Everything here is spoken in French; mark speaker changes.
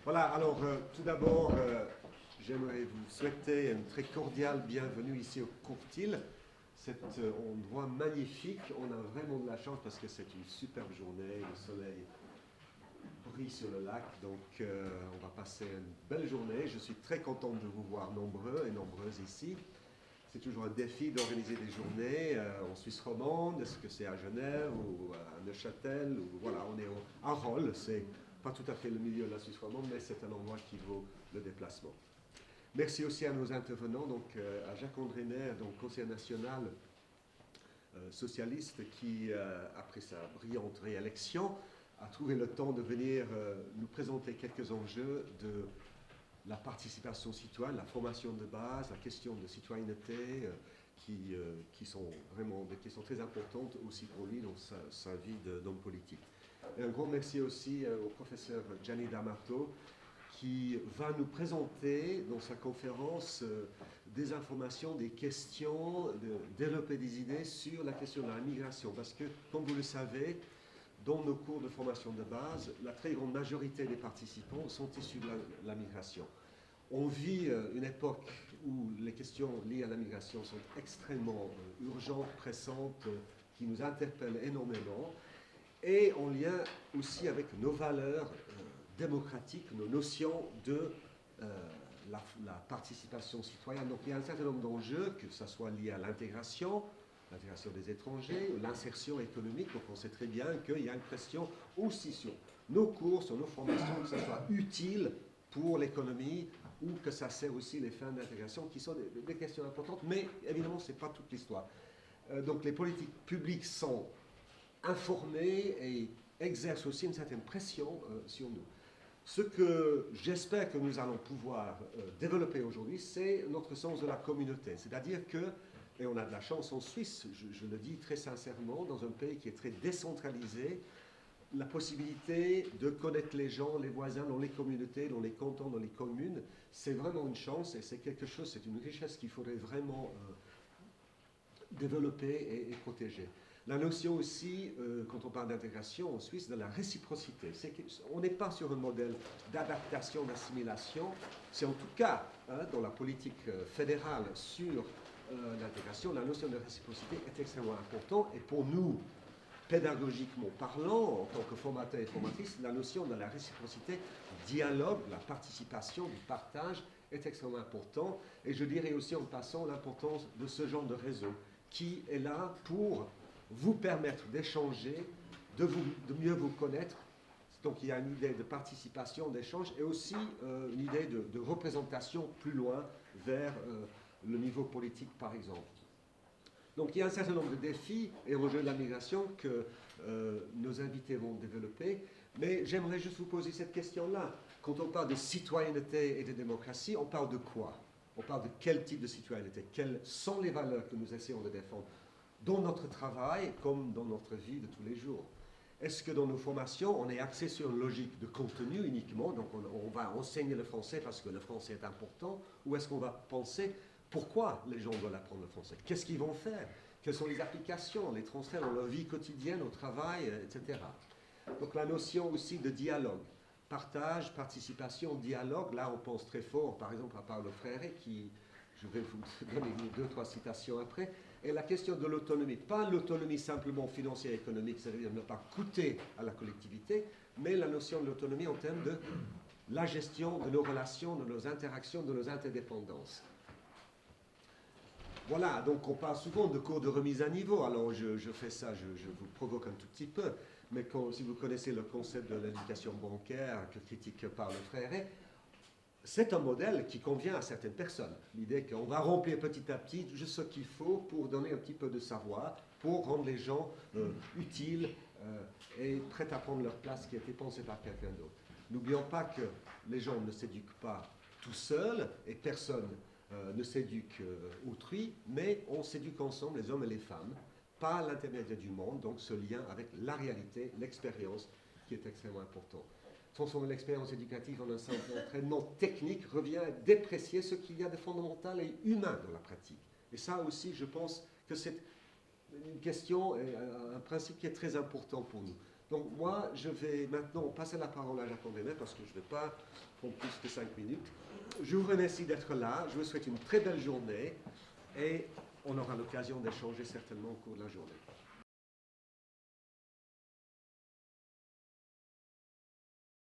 Speaker 1: Voilà, alors tout d'abord, j'aimerais vous souhaiter une très cordiale bienvenue ici au Courtil. Cet endroit magnifique, on a vraiment de la chance parce que c'est une superbe journée, le soleil brille sur le lac, donc on va passer une belle journée. Je suis très content de vous voir nombreux et nombreuses ici. C'est toujours un défi d'organiser des journées en Suisse romande. Est-ce que c'est à Genève ou à Neuchâtel ou voilà, on est à Rolle. C'est pas tout à fait le milieu de la Suisse romande, mais c'est un endroit qui vaut le déplacement. Merci aussi à nos intervenants, donc à Jacques-André Maire, donc conseiller national socialiste, qui, après sa brillante réélection, a trouvé le temps de venir nous présenter quelques enjeux de la participation citoyenne, la formation de base, la question de citoyenneté, qui sont vraiment des questions très importantes aussi pour lui dans sa vie d'homme politique. Et un grand merci aussi au professeur Gianni D'Amato, qui va nous présenter dans sa conférence des informations, des questions, développer des idées sur la question de la migration. Parce que, comme vous le savez, dans nos cours de formation de base, la très grande majorité des participants sont issus de la migration. On vit une époque où les questions liées à la migration sont extrêmement urgentes, pressantes, qui nous interpellent énormément, et en lien aussi avec nos valeurs démocratiques, nos notions de la participation citoyenne. Donc il y a un certain nombre d'enjeux, que ce soit lié à l'intégration des étrangers, l'insertion économique. Donc on sait très bien qu'il y a une question aussi sur nos cours, sur nos formations, que ce soit utile pour l'économie ou que ça sert aussi les fins d'intégration, qui sont des questions importantes, mais évidemment, ce n'est pas toute l'histoire. Donc les politiques publiques sont informées et exercent aussi une certaine pression sur nous. Ce que j'espère que nous allons pouvoir développer aujourd'hui, c'est notre sens de la communauté. C'est-à-dire que, et on a de la chance en Suisse, je le dis très sincèrement, dans un pays qui est très décentralisé, la possibilité de connaître les gens, les voisins dans les communautés, dans les cantons, dans les communes, c'est vraiment une chance et c'est quelque chose, c'est une richesse qu'il faudrait vraiment développer et protéger. La notion aussi, quand on parle d'intégration en Suisse, de la réciprocité. On n'est pas sur un modèle d'adaptation, d'assimilation. C'est en tout cas, dans la politique fédérale sur l'intégration, la notion de réciprocité est extrêmement importante. Et pour nous, pédagogiquement parlant, en tant que formateur et formatrice, la notion de la réciprocité, dialogue, la participation, du partage est extrêmement important. Et je dirais aussi en passant l'importance de ce genre de réseau qui est là pour vous permettre d'échanger, de mieux vous connaître. Donc il y a une idée de participation, d'échange et aussi une idée de représentation plus loin vers le niveau politique par exemple. Donc il y a un certain nombre de défis et enjeux de la migration que nos invités vont développer, mais j'aimerais juste vous poser cette question-là. Quand on parle de citoyenneté et de démocratie, on parle de quoi? On parle de quel type de citoyenneté? Quelles sont les valeurs que nous essayons de défendre dans notre travail comme dans notre vie de tous les jours? Est-ce que dans nos formations, on est axé sur une logique de contenu uniquement, donc on va enseigner le français parce que le français est important, ou est-ce qu'on va penser pourquoi les gens doivent apprendre le français? Qu'est-ce qu'ils vont faire? Quelles sont les applications, les transferts dans leur vie quotidienne, au travail, etc. Donc la notion aussi de dialogue, partage, participation, dialogue, là on pense très fort, par exemple à Paulo Freire, qui, je vais vous donner 2-3 citations après, et la question de l'autonomie, pas l'autonomie simplement financière et économique, c'est-à-dire ne pas coûter à la collectivité, mais la notion de l'autonomie en termes de la gestion de nos relations, de nos interactions, de nos interdépendances. Voilà, donc on parle souvent de cours de remise à niveau. Alors je fais ça, je vous provoque un tout petit peu, mais si vous connaissez le concept de l'éducation bancaire que critique Paulo Freire, c'est un modèle qui convient à certaines personnes. L'idée qu'on va remplir petit à petit juste ce qu'il faut pour donner un petit peu de savoir, pour rendre les gens utiles et prêts à prendre leur place qui a été pensée par quelqu'un d'autre. N'oublions pas que les gens ne s'éduquent pas tout seuls et personne ne s'éduque autrui, mais on s'éduque ensemble, les hommes et les femmes, par l'intermédiaire du monde, donc ce lien avec la réalité, l'expérience, qui est extrêmement important. Transformer l'expérience éducative en un simple entraînement technique revient à déprécier ce qu'il y a de fondamental et humain dans la pratique. Et ça aussi, je pense que c'est une question, un principe qui est très important pour nous. Donc moi, je vais maintenant passer la parole à Jacques Condamné parce que je ne vais pas prendre plus que 5 minutes. Je vous remercie d'être là, je vous souhaite une très belle journée et on aura l'occasion d'échanger certainement au cours de la journée.